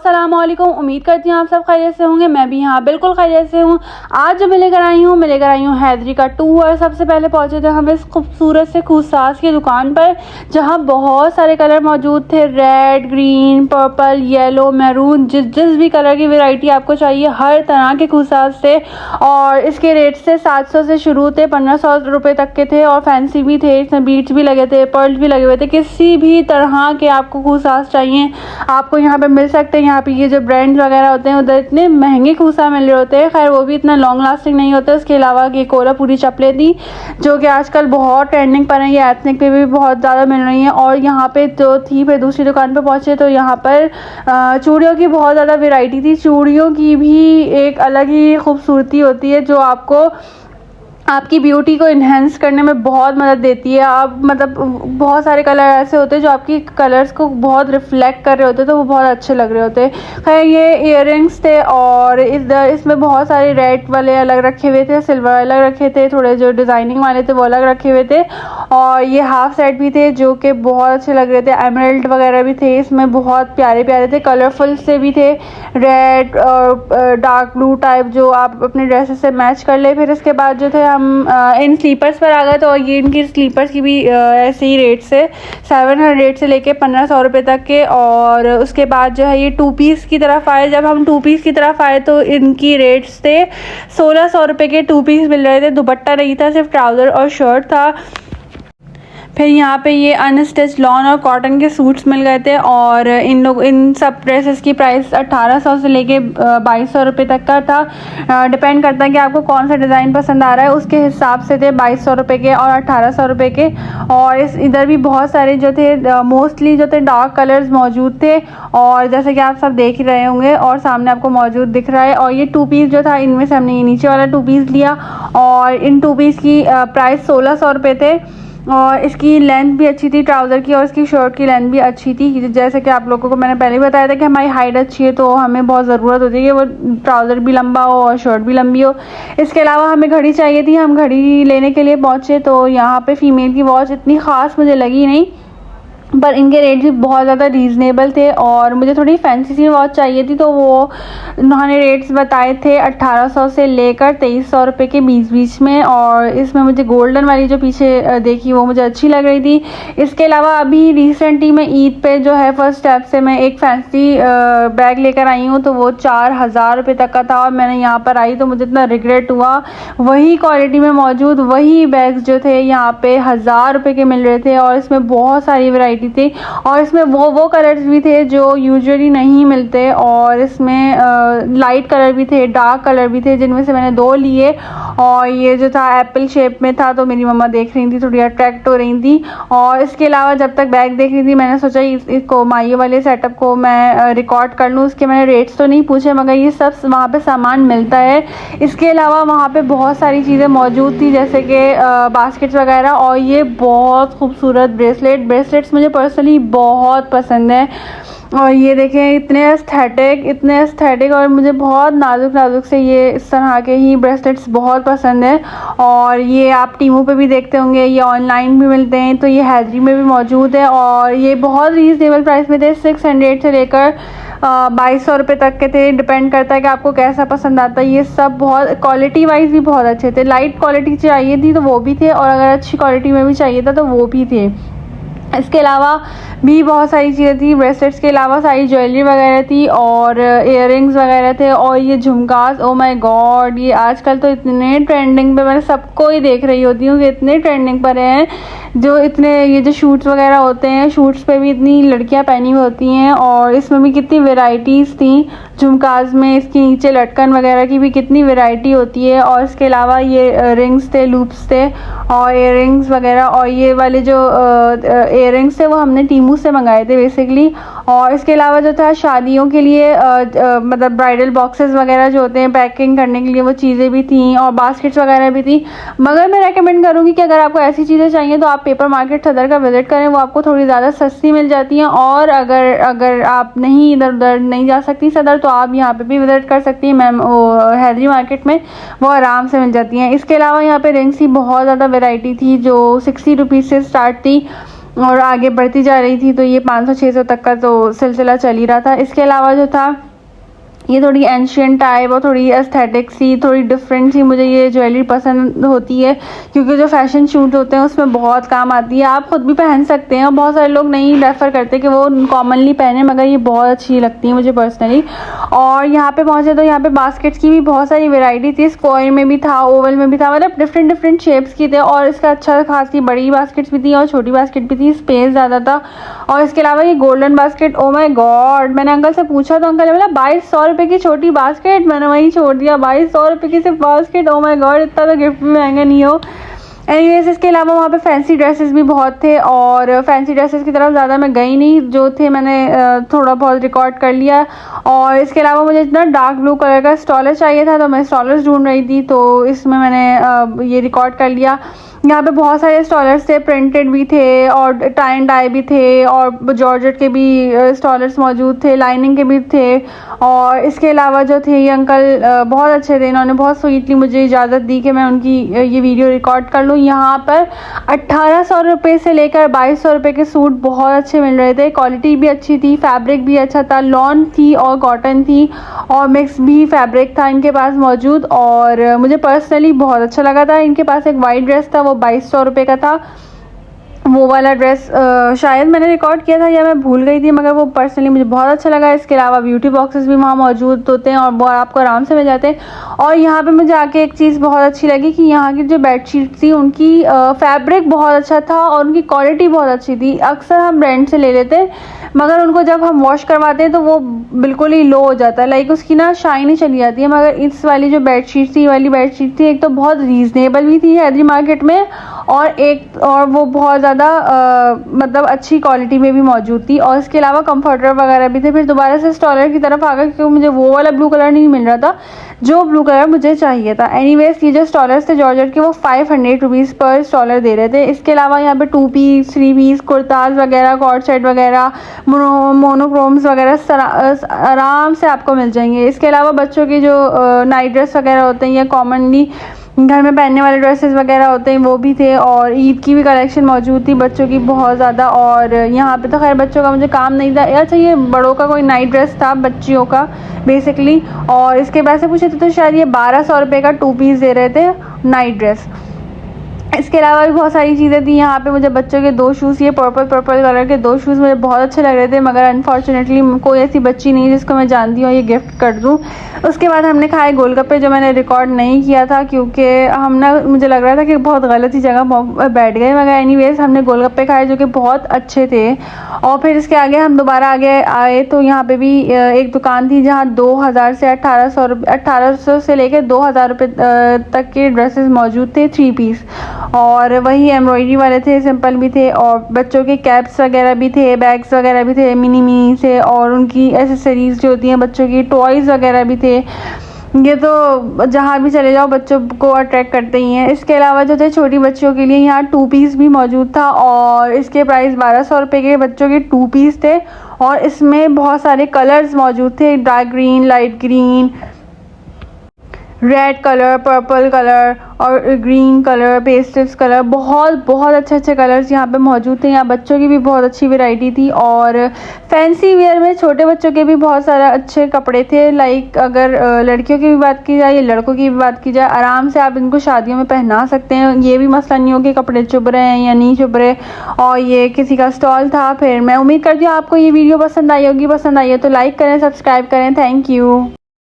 अस्सलाम वालेकुम। उम्मीद करती हूँ आप सब खैरियत से होंगे। मैं भी यहाँ बिल्कुल खैरियत से हूँ। आज जो मैं लेकर आई हूँ हैदरी का टूर। सबसे पहले पहुँचे थे हम इस खूबसूरत से खूसास की दुकान पर, जहाँ बहुत सारे कलर मौजूद थे, red, green, purple, yellow, maroon, जिस भी कलर की वैरायटी आपको चाहिए हर तरह के खूसास थे। और इसके रेट से 700 से शुरू थे, 1500 रुपये तक के थे। और फैंसी भी थे, इसमें बीट्स भी लगे थे, पर्ल्स भी लगे हुए थे। किसी भी तरह के आपको खूसास चाहिए आपको यहाँ पे मिल सकते हैं। यहाँ पे ये जो ब्रांड्स वगैरह होते हैं उधर इतने महंगे खूसा मिल रहे होते हैं, खैर वो भी इतना लॉन्ग लास्टिंग नहीं होते। उसके अलावा ये कोल्हापुरी चप्पलें थी जो कि आजकल बहुत ट्रेंडिंग पर हैं, ये एथनिक पे भी बहुत ज़्यादा मिल रही हैं। और यहाँ पे जो थी, फिर दूसरी दुकान पे पहुँचे तो यहाँ पर चूड़ियों की बहुत ज़्यादा वेराइटी थी। चूड़ियों की भी एक अलग ही खूबसूरती होती है जो आपको आपकी ब्यूटी को इन्हेंस करने में बहुत मदद देती है। आप मतलब बहुत सारे कलर ऐसे होते हैं जो आपकी कलर्स को बहुत रिफ्लेक्ट कर रहे होते हैं, तो वो बहुत अच्छे लग रहे होते हैं। खैर ये इयररिंग्स थे और इसमें बहुत सारे रेड वाले अलग रखे हुए थे, सिल्वर अलग रखे थे, थोड़े जो डिज़ाइनिंग वाले थे वो अलग रखे हुए थे। और ये हाफ सेट भी थे जो कि बहुत अच्छे लग रहे थे। एमरल्ड वगैरह भी थे इसमें, बहुत प्यारे प्यारे थे। कलरफुल से भी थे, रेड और डार्क ब्लू टाइप, जो आप अपने ड्रेसेस से मैच कर ले। फिर इसके बाद जो थे हम इन स्लीपर्स पर आ गए। तो ये इनकी स्लीपर्स की भी ऐसे ही रेट से 700 से लेके 1500 रुपये तक के। और उसके बाद जो है ये 2 पीस की तरफ आए। जब हम 2 पीस की तरफ आए तो इनकी रेट्स थे 1600 रुपये के 2 पीस मिल रहे थे। दुपट्टा नहीं था, सिर्फ ट्राउज़र और शर्ट था। फिर यहाँ पे ये अनस्टिच लॉन और कॉटन के सूट्स मिल गए थे। और इन सब ड्रेसेस की प्राइस 1800 से लेके 2200 रुपये तक का था। डिपेंड करता है कि आपको कौन सा डिज़ाइन पसंद आ रहा है, उसके हिसाब से थे 2200 रुपये के और 1800 रुपये के। और इधर भी बहुत सारे जो थे, मोस्टली जो थे डार्क कलर्स मौजूद थे, और जैसे कि आप सब देख ही रहे होंगे और सामने आपको मौजूद दिख रहा है। और ये 2 पीस जो था, इनमें से हमने ये नीचे वाला 2 पीस लिया और इन 2 पीस की प्राइस 1600 रुपये थे। और इसकी लेंथ भी अच्छी थी ट्राउज़र की, और इसकी शर्ट की लेंथ भी अच्छी थी। जैसे कि आप लोगों को मैंने पहले भी बताया था कि हमारी हाइट अच्छी है तो हमें बहुत ज़रूरत होती है कि वो ट्राउज़र भी लंबा हो और शर्ट भी लंबी हो। इसके अलावा हमें घड़ी चाहिए थी, हम घड़ी लेने के लिए पहुँचे तो यहाँ पे फ़ीमेल की वॉच इतनी ख़ास मुझे लगी नहीं, पर इनके रेट भी बहुत ज़्यादा रीज़नेबल थे। और मुझे थोड़ी फैंसी सी वॉच चाहिए थी तो वो उन्होंने रेट्स बताए थे 1800 से लेकर 2300 रुपये के बीच में। और इसमें मुझे गोल्डन वाली जो पीछे देखी वो मुझे अच्छी लग रही थी। इसके अलावा अभी रिसेंटली मैं ईद पे जो है फर्स्ट स्टेप से मैं एक फैंसी बैग लेकर आई हूँ, तो वो 4000 रुपये तक का था। और मैंने यहाँ पर आई तो मुझे इतना रिग्रेट हुआ, वही क्वालिटी में मौजूद वही बैग्स जो थे यहाँ पे 1000 रुपये के मिल रहे थे। और इसमें बहुत सारी वैरायटी थी, और इसमें वो कलर्स भी थे जो यूजुअली नहीं मिलते। और इसमें लाइट कलर भी थे, डार्क कलर भी थे, जिनमें से मैंने 2 लिए। और ये जो था एप्पल शेप में था, तो मेरी मम्मा देख रही थी, थोड़ी अट्रैक्ट हो रही थी। और इसके अलावा जब तक बैग देख रही थी मैंने सोचा इसको माई वाले सेटअप को मैं रिकॉर्ड कर लूँ। उसके मैंने रेट्स तो नहीं पूछे, मगर ये सब वहाँ पे सामान मिलता है। इसके अलावा वहाँ पे बहुत सारी चीज़ें मौजूद थी, जैसे कि बास्केट्स वगैरह। और ये बहुत खूबसूरत ब्रेसलेट्स मुझे पर्सनली बहुत पसंद है। और ये देखें, इतने एस्थेटिक और मुझे बहुत नाजुक से ये इस तरह के ही ब्रेसलेट्स बहुत पसंद है। और ये आप टीमू पे भी देखते होंगे, ये ऑनलाइन भी मिलते हैं, तो ये हैदरी में भी मौजूद है। और ये बहुत रीज़नेबल प्राइस में थे, 600 से लेकर 2200 रुपये तक के थे। डिपेंड करता है कि आपको कैसा पसंद आता है। ये सब बहुत क्वालिटी वाइज भी बहुत अच्छे थे। लाइट क्वालिटी चाहिए थी तो वो भी थे, और अगर अच्छी क्वालिटी में भी चाहिए था तो वो भी थे। इसके अलावा भी बहुत सारी चीज़ें थी। ब्रेसलेट्स के अलावा सारी ज्वेलरी वगैरह थी और इयररिंग्स वगैरह थे। और ये झुमकास, ओ माय गॉड, ये आजकल तो इतने ट्रेंडिंग पे, मैं सबको ही देख रही होती हूँ कि इतने ट्रेंडिंग पर हैं। जो ये जो शूट्स वगैरह होते हैं, शूट्स पे भी इतनी लड़कियाँ पहनी हुई होती हैं। और इसमें भी कितनी वेराइटीज़ थी झुमकास में, इसके नीचे लटकन वगैरह की भी कितनी वेराइटी होती है। और इसके अलावा ये रिंग्स थे, लूप्स थे और इयररिंग्स वगैरह। और ये वाले जो इयररिंग्स थे वो हमने टीमू से मंगाए थे बेसिकली। और इसके अलावा जो था शादियों के लिए मतलब ब्राइडल बॉक्सेस वगैरह जो होते हैं पैकिंग करने के लिए, वो चीज़ें भी थी और बास्केट्स वगैरह भी थी। मगर मैं रेकमेंड करूँगी कि अगर आपको ऐसी चीज़ें चाहिए तो आप पेपर मार्केट सदर का विज़िट करें, वो आपको थोड़ी ज़्यादा सस्ती मिल जाती हैं। और अगर आप नहीं इधर उधर नहीं जा सकती सदर, तो आप यहाँ पे भी विज़िट कर सकती हैं मैम, हैदरी मार्केट में वो आराम से मिल जाती हैं। इसके अलावा यहाँ पे रिंग्स की बहुत ज़्यादा वेराइटी थी जो 60 रुपीज़ से स्टार्ट थी। और आगे बढ़ती जा रही थी। तो ये 500-600 तक का तो सिलसिला चल ही रहा था। इसके अलावा जो था ये थोड़ी एंशियंट टाइप और थोड़ी एस्थेटिक सी, थोड़ी डिफरेंट सी मुझे ये ज्वेलरी पसंद होती है, क्योंकि जो फैशन शूट होते हैं उसमें बहुत काम आती है। आप खुद भी पहन सकते हैं और बहुत सारे लोग नहीं रेफ़र करते कि वो कॉमनली पहने, मगर ये बहुत अच्छी लगती है मुझे पर्सनली। और यहाँ पे पहुँचे तो यहाँ पे बास्केट्स की भी बहुत सारी वेराइटी थी। स्क्वायर में भी था, ओवल में भी था, मतलब डिफरेंट शेप्स की थे। और इसका अच्छा खासी बड़ी बास्केट्स भी थी और छोटी बास्केट भी थी, स्पेस ज़्यादा था। और इसके अलावा ये गोल्डन बास्केट, ओ माई गॉड, मैंने अंकल से पूछा तो अंकल ने बोला 2200 रुपये की छोटी बास्केट। मैंने वहीं छोड़ दिया, 2200 रुपये की सिर्फ बास्केट, ओ माय गॉड, इतना तो गिफ्ट में महंगा नहीं हो। एनीवेज, इसके अलावा वहाँ पे फैंसी ड्रेसेस भी बहुत थे और फैंसी ड्रेसेस की तरफ ज़्यादा मैं गई नहीं, जो थे मैंने थोड़ा बहुत रिकॉर्ड कर लिया। और इसके अलावा मुझे इतना डार्क ब्लू कलर का स्टॉलर चाहिए था, तो मैं स्टॉलर्स ढूंढ रही थी, तो इसमें मैंने ये रिकॉर्ड कर लिया। यहाँ पे बहुत सारे स्टॉलर्स थे, प्रिंटेड भी थे और टाई एंड डाई भी थे और जॉर्जेट के भी स्टॉलर्स मौजूद थे, लाइनिंग के भी थे। और इसके अलावा जो थे ये अंकल बहुत अच्छे थे, इन्होंने बहुत स्वीटली मुझे इजाज़त दी कि मैं उनकी ये वीडियो रिकॉर्ड कर लूँ। यहाँ पर 1800 रुपये से लेकर 2200 रुपये के सूट बहुत अच्छे मिल रहे थे, क्वालिटी भी अच्छी थी, फैब्रिक भी अच्छा था, लॉन थी और कॉटन थी और मिक्स भी फैब्रिक था इनके पास मौजूद। और मुझे पर्सनली बहुत अच्छा लगा था। इनके पास एक वाइट ड्रेस था, वो 2200 रुपये का था। वो वाला ड्रेस शायद मैंने रिकॉर्ड किया था या मैं भूल गई थी, मगर वो पर्सनली मुझे बहुत अच्छा लगा। इसके अलावा ब्यूटी बॉक्सेस भी वहाँ मौजूद होते हैं और वो आपको आराम से मिल जाते हैं। और यहाँ पे मुझे आके एक चीज़ बहुत अच्छी लगी कि यहाँ की जो बेडशीट थी उनकी फैब्रिक बहुत अच्छा था और उनकी क्वालिटी बहुत अच्छी थी। अक्सर हम ब्रांड से ले लेते हैं, मगर उनको जब हम वॉश करवाते हैं तो वो बिल्कुल ही लो हो जाता है, लाइक उसकी ना शाइन ही चली जाती है। मगर इस वाली जो बेडशीट थी, वाली बेडशीट थी, एक तो बहुत रीज़नेबल भी थी हैदरी मार्केट में और वो बहुत ज़्यादा मतलब अच्छी क्वालिटी में भी मौजूद थी। और इसके अलावा कंफर्टर वगैरह भी थे। फिर दोबारा से स्टॉलर की तरफ आ गए क्योंकि मुझे वो वाला ब्लू कलर नहीं मिल रहा था जो ब्लू कलर मुझे चाहिए था। एनीवेज, ये जो स्टॉलर्स थे जॉर्जेट के, वो 500 रुपीज़ पर स्टॉलर दे रहे थे। इसके अलावा यहाँ पे 2 पीस 3 पीस कुर्ताज वगैरह, कॉर्ड सेट वगैरह, मोनोक्रोम्स वगैरह आराम से आपको मिल जाएंगे। इसके अलावा बच्चों की जो नाइट ड्रेस वगैरह होते हैं या कॉमनली घर में पहनने वाले ड्रेसेस वगैरह होते हैं वो भी थे। और ईद की भी कलेक्शन मौजूद थी बच्चों की बहुत ज़्यादा। और यहाँ पे तो खैर बच्चों का मुझे काम नहीं था। अच्छा, ये बड़ों का कोई नाइट ड्रेस था बच्चियों का बेसिकली, और इसके पैसे पूछे थे तो शायद ये 1200 रुपये का 2 पीस दे रहे थे नाइट ड्रेस। इसके अलावा भी बहुत सारी चीज़ें थी। यहाँ पे मुझे बच्चों के 2 शूज़, ये पर्पल कलर के 2 शूज़ मुझे बहुत अच्छे लग रहे थे, मगर अनफॉर्चुनेटली कोई ऐसी बच्ची नहीं जिसको मैं जानती हूँ ये गिफ्ट कर दूँ। उसके बाद हमने खाए गोलगप्पे, जो मैंने रिकॉर्ड नहीं किया था क्योंकि मुझे लग रहा था कि बहुत गलत ही जगह बैठ गए, मगर एनीवेज हमने गोलगप्पे खाए जो कि बहुत अच्छे थे। और फिर इसके आगे हम दोबारा आगे आए तो यहाँ पे भी एक दुकान थी जहाँ 2000 से 1800 से लेकर 2000 रुपये तक के ड्रेसेस मौजूद थे, 3 पीस। और वही एम्ब्रॉयडरी वाले थे, सिंपल भी थे और बच्चों के कैप्स वगैरह भी थे, बैग्स वगैरह भी थे मिनी से, और उनकी एसेसरीज़ जो होती हैं बच्चों की, टॉयज़ वगैरह भी थे। ये तो जहाँ भी चले जाओ बच्चों को अट्रैक्ट करते ही हैं। इसके अलावा जो थे छोटी बच्चियों के लिए यहाँ 2 पीस भी मौजूद था और इसके प्राइस 1200 रुपये के बच्चों के 2 पीस थे। और इसमें बहुत सारे कलर्स मौजूद थे, dark green, light green, red colour, purple colour और ग्रीन कलर, पेस्टल्स कलर, बहुत अच्छे कलर्स यहाँ पे मौजूद थे। यहाँ बच्चों की भी बहुत अच्छी वैरायटी थी और फैंसी वेयर में छोटे बच्चों के भी बहुत सारे अच्छे कपड़े थे। लाइक अगर लड़कियों की भी बात की जाए या लड़कों की भी बात की जाए, आराम से आप इनको शादियों में पहना सकते हैं। ये भी मसला नहीं हो कि कपड़े चुभ रहे हैं या नहीं चुभ रहे। और ये किसी का स्टॉल था। फिर मैं उम्मीद करती हूँ आपको ये वीडियो पसंद आई होगी। पसंद आई है तो लाइक करें, सब्सक्राइब करें। Thank you.